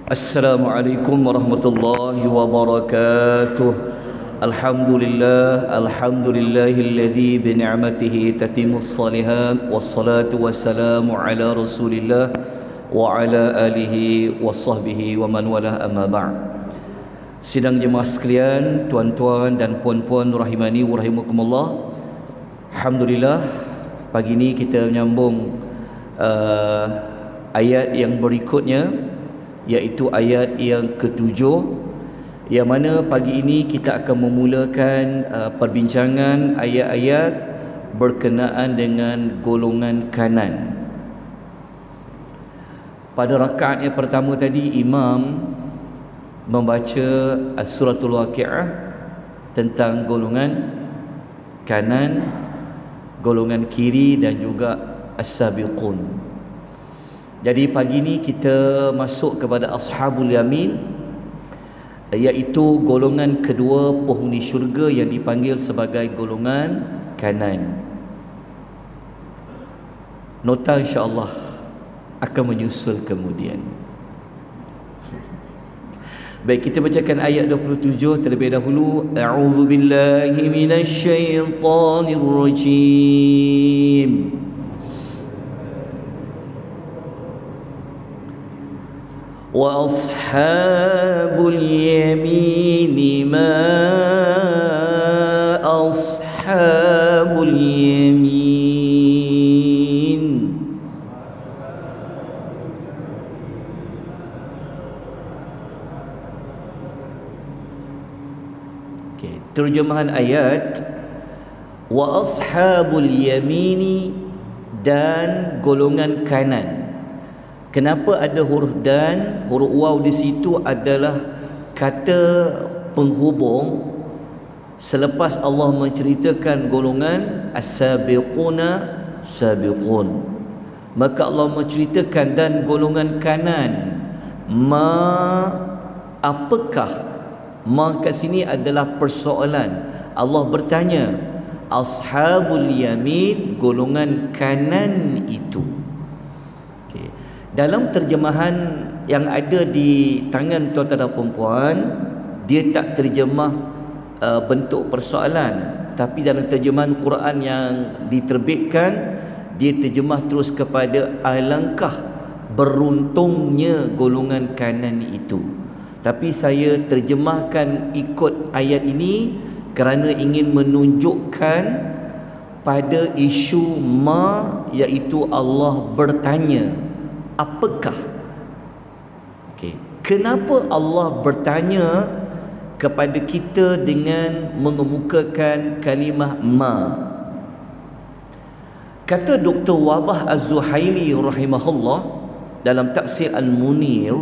Assalamualaikum warahmatullahi wabarakatuh. Alhamdulillahilladzi bi ni'matihi tatimmus shalihat wassalatu wassalamu ala Rasulillah wa ala alihi wa sahbihi wa man walah, amma ba'd. Sidang jemaah sekalian, tuan-tuan dan puan-puan rahimani wa rahimakumullah. Alhamdulillah, pagi ini kita menyambung ayat yang berikutnya, iaitu ayat yang ketujuh, yang mana pagi ini kita akan memulakan perbincangan ayat-ayat berkenaan dengan golongan kanan. Pada rakaat yang pertama tadi, imam membaca suratul Waqiah tentang golongan kanan, golongan kiri dan juga as-sabiqun. Jadi pagi ni kita masuk kepada ashabul yamin, iaitu golongan kedua penghuni syurga yang dipanggil sebagai golongan kanan. Nota insya-Allah akan menyusul kemudian. Baik, kita bacakan ayat 27 terlebih dahulu. A'udzubillahi minasyaitonirrajim. وأصحاب اليمين ما أصحاب اليمين. Okay, terjemahan ayat, wa ashabul yamini, dan golongan kanan. Kenapa ada huruf dan? Huruf waw di situ adalah kata penghubung selepas Allah menceritakan golongan as-sabiquna sabiqun. Maka Allah menceritakan dan golongan kanan. Apakah? Kat sini adalah persoalan. Allah bertanya, ashabul yamin, golongan kanan itu. Dalam terjemahan yang ada di tangan tuan-tuan dan puan-puan, dia tak terjemah bentuk persoalan, tapi dalam terjemahan Quran yang diterbitkan, dia terjemah terus kepada alangkah beruntungnya golongan kanan itu. Tapi saya terjemahkan ikut ayat ini kerana ingin menunjukkan pada isu iaitu Allah bertanya, apakah? Kenapa Allah bertanya kepada kita dengan mengemukakan kalimah ma? Kata Dr. Wabah Az-Zuhaili rahimahullah dalam tafsir Al-Munir,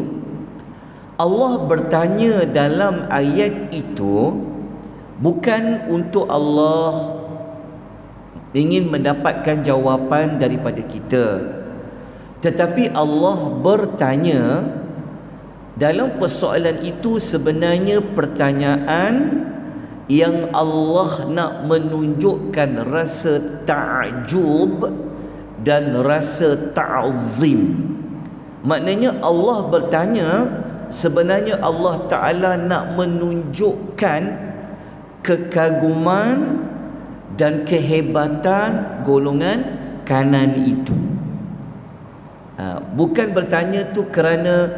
Allah bertanya dalam ayat itu bukan untuk Allah ingin mendapatkan jawapan daripada kita, tetapi Allah bertanya dalam persoalan itu sebenarnya pertanyaan yang Allah nak menunjukkan rasa ta'jub dan rasa ta'zim. Maknanya Allah bertanya, sebenarnya Allah Ta'ala nak menunjukkan kekaguman dan kehebatan golongan kanan itu. Bukan bertanya tu kerana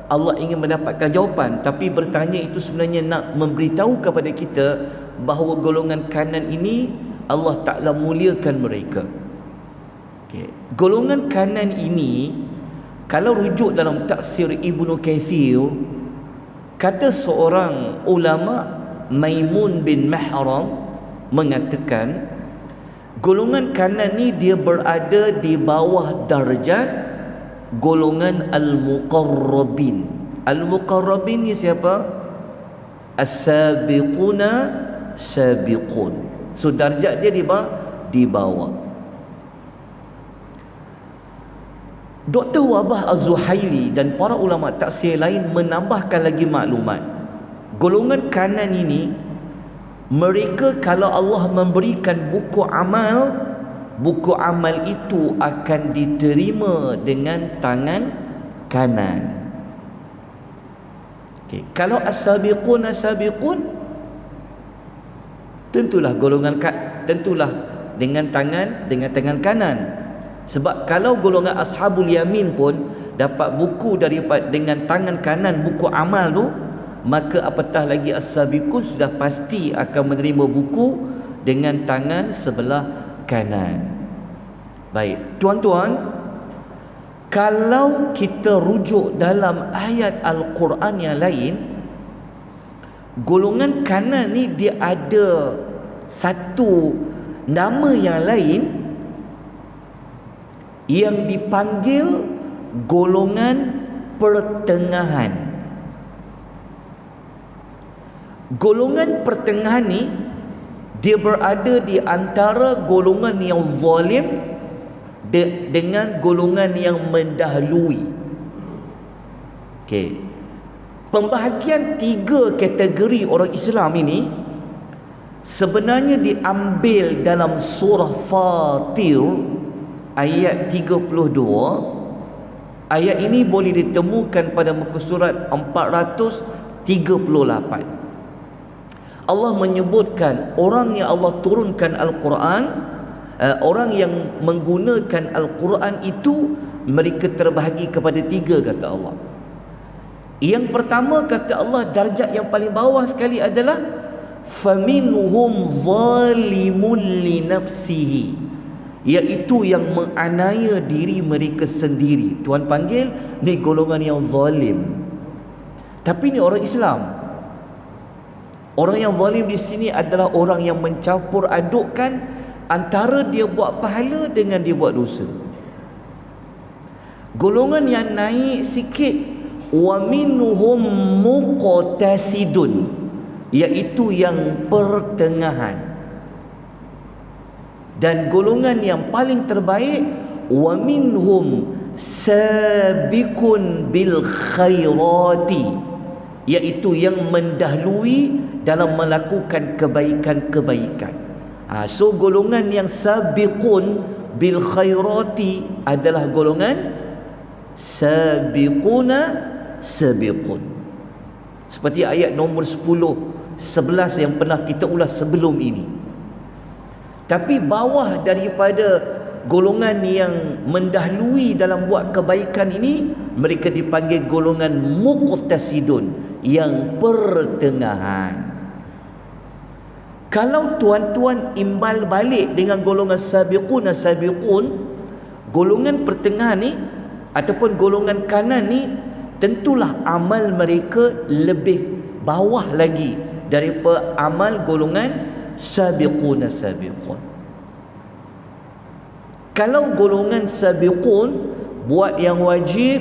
Allah ingin mendapatkan jawapan, tapi bertanya itu sebenarnya nak memberitahu kepada kita bahawa golongan kanan ini Allah Ta'ala muliakan mereka. Golongan kanan ini, kalau rujuk dalam tafsir Ibnu Katsir, kata seorang ulama Maimun bin Mahram mengatakan, golongan kanan ni dia berada di bawah darjat golongan al-muqarrabin. Al-muqarrabin ni siapa? As-sabiquna sabiqun. So darjat dia di bawah. Dr. Wabah Az-Zuhaili dan para ulama tafsir lain menambahkan lagi maklumat. Golongan kanan ini, mereka kalau Allah memberikan buku amal, buku amal itu akan diterima dengan tangan kanan. Okay. Kalau as-sabiqun tentulah tentulah dengan tangan kanan. Sebab kalau golongan ashabul yamin pun dapat buku dengan tangan kanan, buku amal tu, maka apatah lagi as-sabiqun sudah pasti akan menerima buku dengan tangan sebelah kanan. Baik, tuan-tuan, kalau kita rujuk dalam ayat Al-Quran yang lain, golongan kanan ni dia ada satu nama yang lain yang dipanggil golongan pertengahan. Golongan pertengahan ni dia berada di antara golongan yang zalim dengan golongan yang mendahului. Okey. Pembahagian 3 kategori orang Islam ini sebenarnya diambil dalam surah Fatir ayat 32. Ayat ini boleh ditemukan pada muka surat 438. Allah menyebutkan orang yang Allah turunkan Al-Quran, orang yang menggunakan Al-Quran itu mereka terbahagi kepada 3, kata Allah. Yang pertama, kata Allah, darjat yang paling bawah sekali adalah faminhum zalimun li nafsihi, iaitu yang menganiaya diri mereka sendiri. Tuhan panggil ni golongan yang zalim. Tapi ni orang Islam. Orang yang zalim di sini adalah orang yang mencampur adukkan antara dia buat pahala dengan dia buat dosa. Golongan yang naik sikit, wa minhum muqtasidun, iaitu yang pertengahan. Dan golongan yang paling terbaik, wa minhum sabiqun bil khairati, iaitu yang mendahului dalam melakukan kebaikan-kebaikan. So golongan yang sabiqun bil khairati adalah golongan sabiquna sabiqun. Seperti ayat nombor 10, 11 yang pernah kita ulas sebelum ini. Tapi bawah daripada golongan yang mendahului dalam buat kebaikan ini, mereka dipanggil golongan muqtasidun, yang pertengahan. Kalau tuan-tuan imbal balik dengan golongan sabiqun, golongan pertengahan ni ataupun golongan kanan ni, tentulah amal mereka lebih bawah lagi daripada amal golongan sabiqun. Kalau golongan sabiqun buat yang wajib,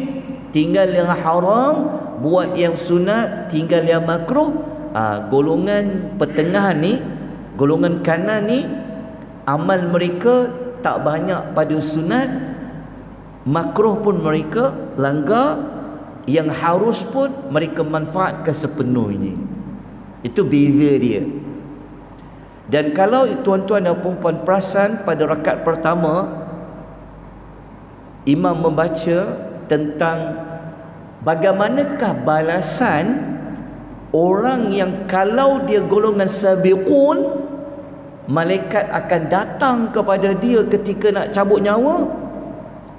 tinggal yang haram, buat yang sunat, tinggal yang makruh. Golongan pertengahan ni, golongan kanan ni, amal mereka tak banyak pada sunat, makruh pun mereka langgar, yang harus pun mereka manfaatkan sepenuhnya. Itu beza dia. Dan kalau tuan-tuan dan puan-puan perasan, pada rakaat pertama imam membaca tentang bagaimanakah balasan orang yang kalau dia golongan sabiqun, malaikat akan datang kepada dia ketika nak cabut nyawa.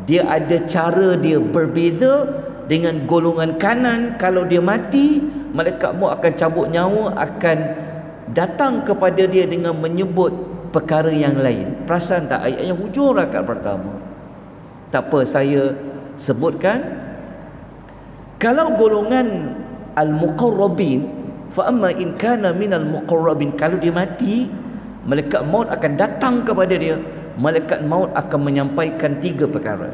Dia ada cara dia berbeza dengan golongan kanan. Kalau dia mati, malaikat maut akan cabut nyawa, akan datang kepada dia dengan menyebut perkara yang lain. Perasan tak ayat yang hujung rakaat pertama? Tak apa, saya sebutkan. Kalau golongan al-muqarrabin, fa amma in kana minal muqarrabin, kalau dia mati, malaikat maut akan datang kepada dia. Malaikat maut akan menyampaikan 3 perkara.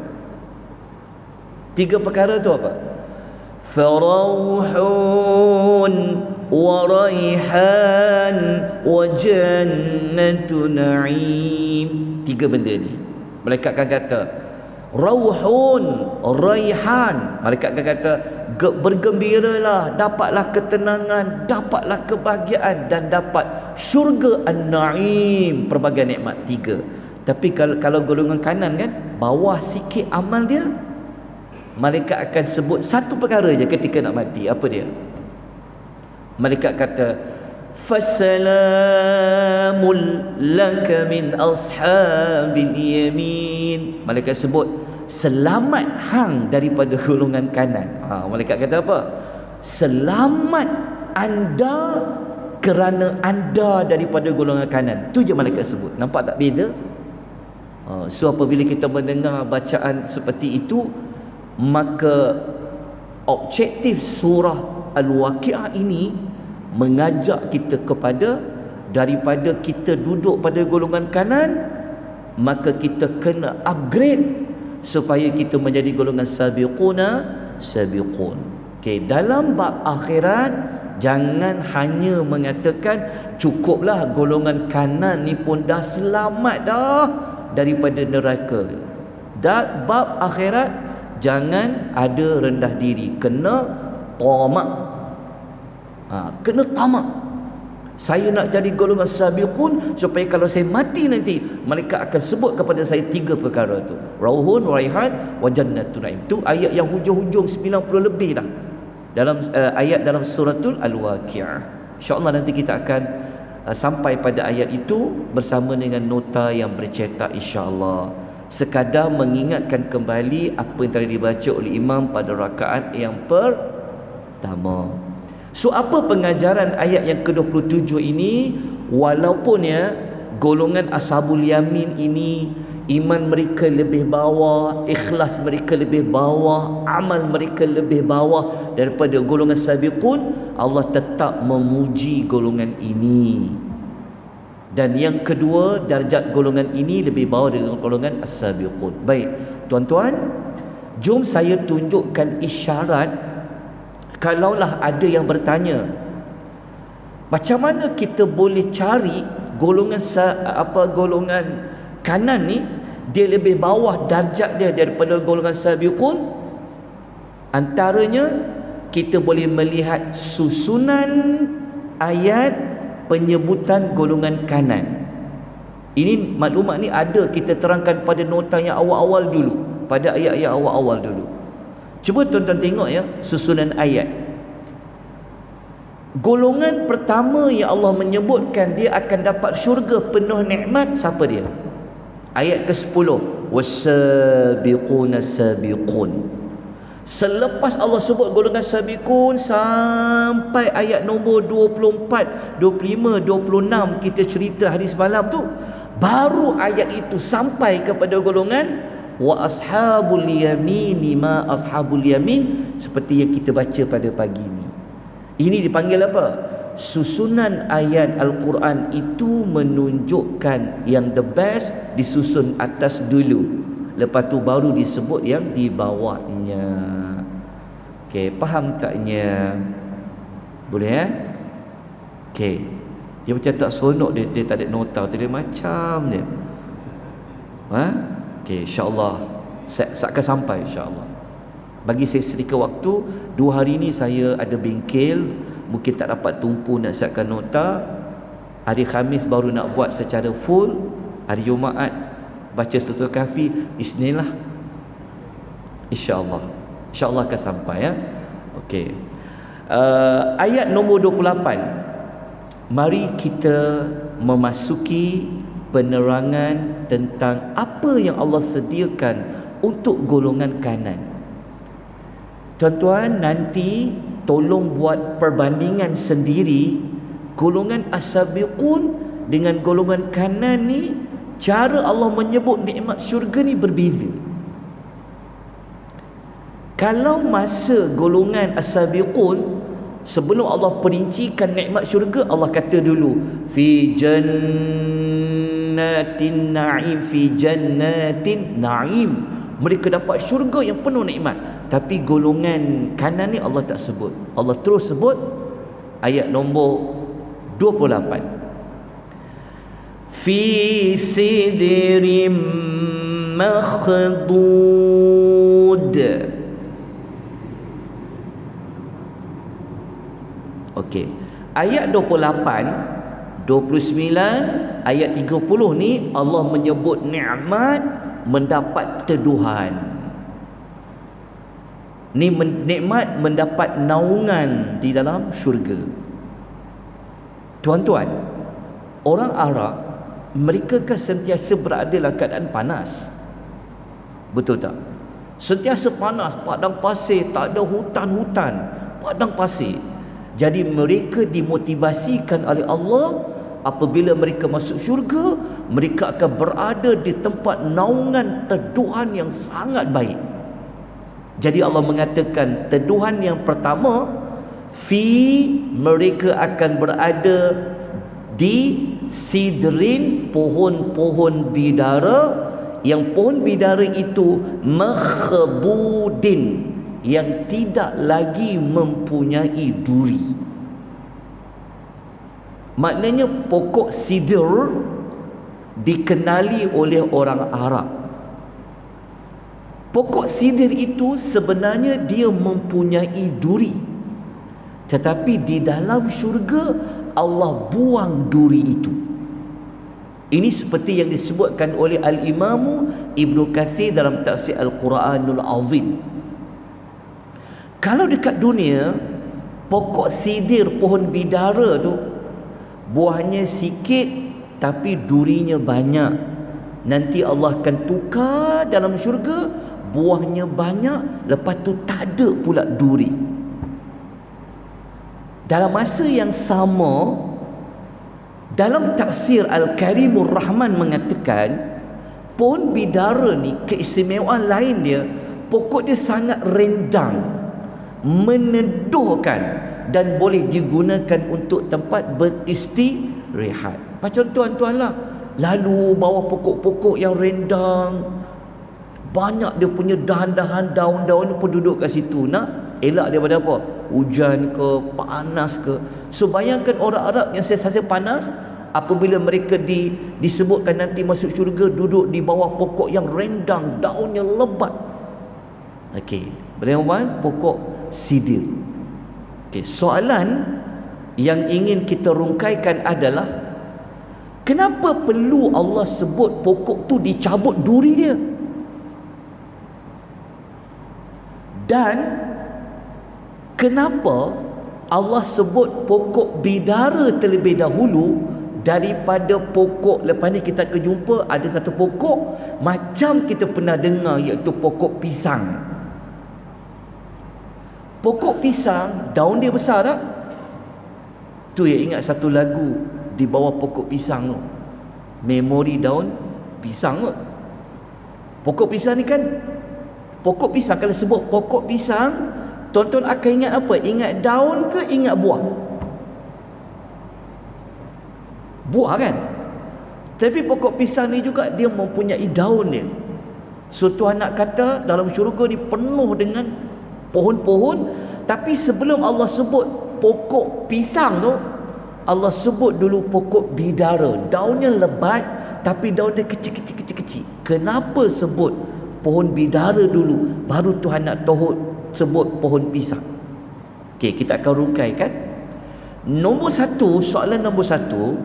3 perkara tu apa? Farauhun wa raihan wa jannatu na'im. 3 benda ni malaikat akan kata. Rauhun, raihan, malaikat akan kata bergembiralah, dapatlah ketenangan, dapatlah kebahagiaan, dan dapat syurga an-na'im, pelbagai nikmat. 3. Tapi kalau golongan kanan kan, bawah sikit amal dia, Malaikat akan sebut satu perkara je ketika nak mati. Apa dia? Malaikat kata, Fasalamul laka min ashabil yamin. Malaikat sebut, selamat hang daripada golongan kanan. Malaikat kata apa? Selamat anda kerana anda daripada golongan kanan. Tu je malaikat sebut. Nampak tak beza? So apabila kita mendengar bacaan seperti itu, maka objektif surah Al-Waqi'ah ini mengajak kita kepada daripada kita duduk pada golongan kanan, maka kita kena upgrade supaya kita menjadi golongan sabiqun. Okey, dalam bab akhirat jangan hanya mengatakan cukuplah golongan kanan ni pun dah selamat dah daripada neraka. Dan bab akhirat jangan ada rendah diri, kena tamak. Kena tamak. Saya nak jadi golongan sabiqun supaya kalau saya mati nanti malaikat akan sebut kepada saya 3 perkara tu. Rauhun, raihan, wa jannatun na'im. Tu ayat yang hujung-hujung 90 lebih dah. Dalam ayat dalam suratul Al-Waqi'ah. InsyaAllah nanti kita akan sampai pada ayat itu bersama dengan nota yang bercetak insya-Allah. Sekadar mengingatkan kembali apa yang tadi dibaca oleh imam pada rakaat yang pertama. So apa pengajaran ayat yang ke-27 ini? Walaupun ya golongan ashabul yamin ini iman mereka lebih bawah, ikhlas mereka lebih bawah, amal mereka lebih bawah daripada golongan sabiqun, Allah tetap memuji golongan ini. Dan yang kedua, darjat golongan ini lebih bawah dari golongan as-sabiqun. Baik, tuan-tuan, jom saya tunjukkan isyarat. Kalaulah ada yang bertanya, macam mana kita boleh cari golongan golongan kanan ni dia lebih bawah darjat dia daripada golongan sabiqun? Antaranya kita boleh melihat susunan ayat penyebutan golongan kanan. Ini maklumat ni ada kita terangkan pada nota yang awal-awal dulu, pada ayat-ayat awal-awal dulu. Cuba tuan-tuan tengok ya susunan ayat. Golongan pertama yang Allah menyebutkan dia akan dapat syurga penuh nikmat, siapa dia? Ayat ke-10, was-sabiquna sabiqun. Selepas Allah sebut golongan sabiqun sampai ayat nombor 24, 25, 26 kita cerita hadis malam tu, baru ayat itu sampai kepada golongan wa ashabul yamini ma ashabul yamin, seperti yang kita baca pada pagi ini. Ini dipanggil apa? Susunan ayat Al-Quran itu menunjukkan yang the best disusun atas dulu, lepas tu baru disebut yang di bawahnya. Okey, faham taknya? Boleh ya? Okey. Dia macam tak seronok, dia tak ada nota tu, dia macam dia. Okey, insya-Allah saya akan sampai insya-Allah. Bagi saya sedikit waktu, 2 hari ni saya ada bengkel, mungkin tak dapat tumpu nak siapkan nota. Hari Khamis baru nak buat secara full. Hari Jumaat baca suratul Kahfi, bismillah. Insya-Allah. Insya-Allah akan sampai ya. Okey. Ayat nombor 28. Mari kita memasuki penerangan tentang apa yang Allah sediakan untuk golongan kanan. Tuan-tuan, nanti tolong buat perbandingan sendiri golongan as-sabiqun dengan golongan kanan ni. Cara Allah menyebut nikmat syurga ni berbeza. Kalau masa golongan as-sabiqun, sebelum Allah perincikan nikmat syurga, Allah kata dulu fi jannatin na'im, fi jannatin na'im, mereka dapat syurga yang penuh nikmat. Tapi golongan kanan ni Allah tak sebut. Allah terus sebut ayat nombor 28, fi sidrim makhdud. Okey, ayat 28, 29, ayat 30 ni Allah menyebut nikmat mendapat teduhan. Ni nikmat mendapat naungan di dalam syurga. Tuan-tuan, orang Arab mereka kan sentiasa berada dalam keadaan panas. Betul tak? Sentiasa panas, padang pasir, tak ada hutan-hutan, padang pasir. Jadi mereka dimotivasikan oleh Allah, apabila mereka masuk syurga, mereka akan berada di tempat naungan teduhan yang sangat baik. Jadi Allah mengatakan teduhan yang pertama, mereka akan berada di sidrin, pohon-pohon bidara, yang pohon bidara itu makhdudin, yang tidak lagi mempunyai duri. Maknanya pokok sidr dikenali oleh orang Arab. Pokok sidr itu sebenarnya dia mempunyai duri, tetapi di dalam syurga Allah buang duri itu. Ini seperti yang disebutkan oleh Al-Imamu Ibnu Katsir dalam tafsir Al-Quranul Azim. Kalau dekat dunia, pokok sidir, pohon bidara tu, buahnya sikit tapi durinya banyak. Nanti Allah akan tukar dalam syurga, buahnya banyak, lepas tu tak ada pula duri. Dalam masa yang sama, dalam tafsir Al-Karimur Rahman mengatakan, pohon bidara ni keistimewaan lain dia, pokok dia sangat rendang, meneduhkan, dan boleh digunakan untuk tempat beristirahat. Macam tuan-tuan lah, lalu bawah pokok-pokok yang rendang, banyak dia punya dahan-dahan, daun-daun pun duduk kat situ, nak elak daripada apa? Hujan ke, panas ke. So bayangkan orang Arab yang sentiasa panas, apabila mereka disebutkan nanti masuk syurga, duduk di bawah pokok yang rendang, daunnya lebat. Okey, boleh tuan? Pokok sidir. Okey, soalan yang ingin kita rungkaikan adalah, kenapa perlu Allah sebut pokok tu dicabut duri dia? Dan kenapa Allah sebut pokok bidara terlebih dahulu daripada pokok? Lepas ni kita akan jumpa ada satu pokok macam kita pernah dengar, iaitu pokok pisang. Pokok pisang, daun dia besar tak? Tu ya, ingat satu lagu di bawah pokok pisang tu, memori daun pisang tu. Pokok pisang ni kan, pokok pisang, kalau sebut pokok pisang, tuan-tuan akan ingat apa? Ingat daun ke ingat buah? Buah kan? Tapi pokok pisang ni juga dia mempunyai daun dia. So Tuhan nak kata dalam syurga ni penuh dengan pohon-pohon. Tapi sebelum Allah sebut pokok pisang tu, Allah sebut dulu pokok bidara. Daunnya lebat tapi daun dia kecil-kecil. Kenapa sebut pohon bidara dulu, baru Tuhan nak sebut pohon pisang? Okey, kita akan rungkaikan. Nombor satu, soalan nombor satu,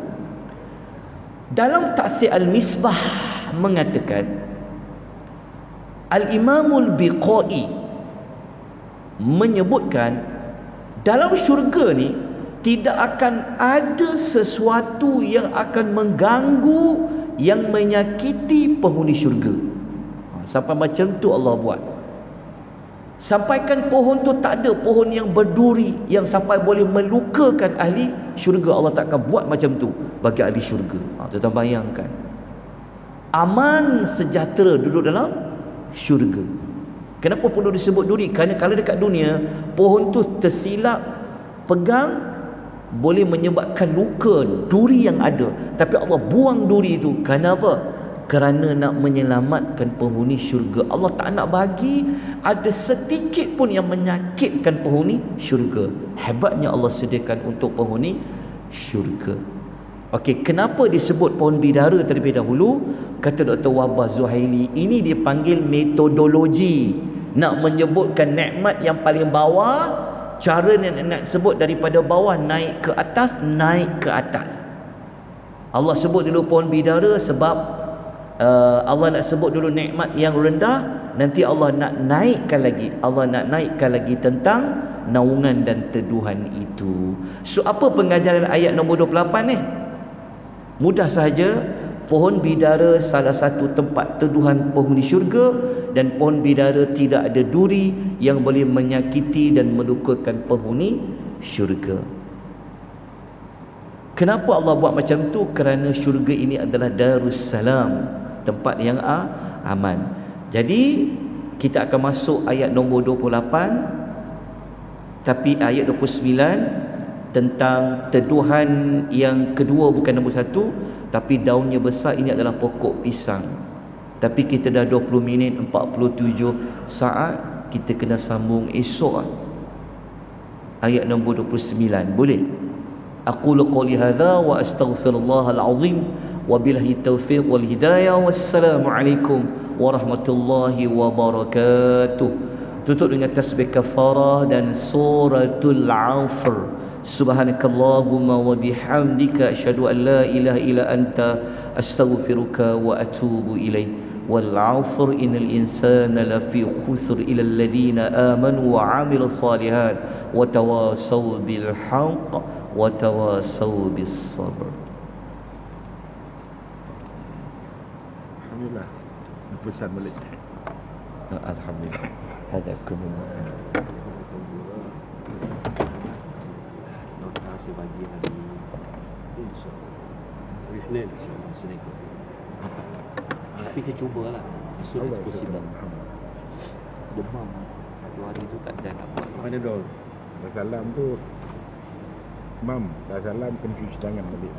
dalam tafsir Al-Misbah mengatakan, Al-Imamul Biqai menyebutkan, dalam syurga ni tidak akan ada sesuatu yang akan mengganggu, yang menyakiti penghuni syurga. Sampai macam tu Allah buat. Sampaikan pohon tu tak ada pohon yang berduri yang sampai boleh melukakan ahli syurga. Allah takkan buat macam tu bagi ahli syurga. Tuan-tuan bayangkan, aman sejahtera duduk dalam syurga. Kenapa perlu disebut duri? Kerana kalau dekat dunia, pohon tu tersilap pegang boleh menyebabkan luka, duri yang ada. Tapi Allah buang duri itu. Kenapa? Kerana nak menyelamatkan penghuni syurga. Allah tak nak bagi ada sedikit pun yang menyakitkan penghuni syurga. Hebatnya Allah sediakan untuk penghuni syurga. Okey, kenapa disebut pohon bidara terlebih dahulu? Kata Dr. Wahbah Zuhaili, ini dipanggil metodologi. Nak menyebutkan nikmat yang paling bawah, cara nak sebut daripada bawah naik ke atas, naik ke atas. Allah sebut dulu pohon bidara sebab Allah nak sebut dulu nikmat yang rendah, nanti Allah nak naikkan lagi. Allah nak naikkan lagi tentang naungan dan teduhan itu. So apa pengajaran ayat nombor 28 ni? Mudah sahaja, pohon bidara salah satu tempat teduhan penghuni syurga, dan pohon bidara tidak ada duri yang boleh menyakiti dan melukakan penghuni syurga. Kenapa Allah buat macam tu? Kerana syurga ini adalah Darussalam, tempat yang aman. Jadi kita akan masuk ayat nombor 28, tapi ayat 29 tentang teduhan yang kedua, bukan nombor 1, tapi daunnya besar. Ini adalah pokok pisang. Tapi kita dah 20 minit 47 saat, kita kena sambung esok. Ayat nombor 29 boleh? Aqulu qouli hadza wa astaghfirullahal azim wa billahi taufiq wal hidayah. Wassalamualaikum warahmatullahi wabarakatuh. Tutup dengan tasbih kafarah dan suratul Asr. Subhanakallahumma wa bihamdika asyhadu an la ilaha illa anta astaghfiruka wa atubu ilaik. Wal 'asr innal insana lafi khusr illa alladhina amanu wa 'amilus salihat wa tawasaw bil haqq wa tawasaw bis sabr. Alhamdulillah. Pesan balik. Alhamdulillah. Hadakum. Notasi bagi hari Isnin. Isnin. Tapi saya cubalah as soon as possible. Demam 2 hari tu tak ada nak buat. Mana dong? Dah salam tu. Mam, dah salam kena cuci tangan balik.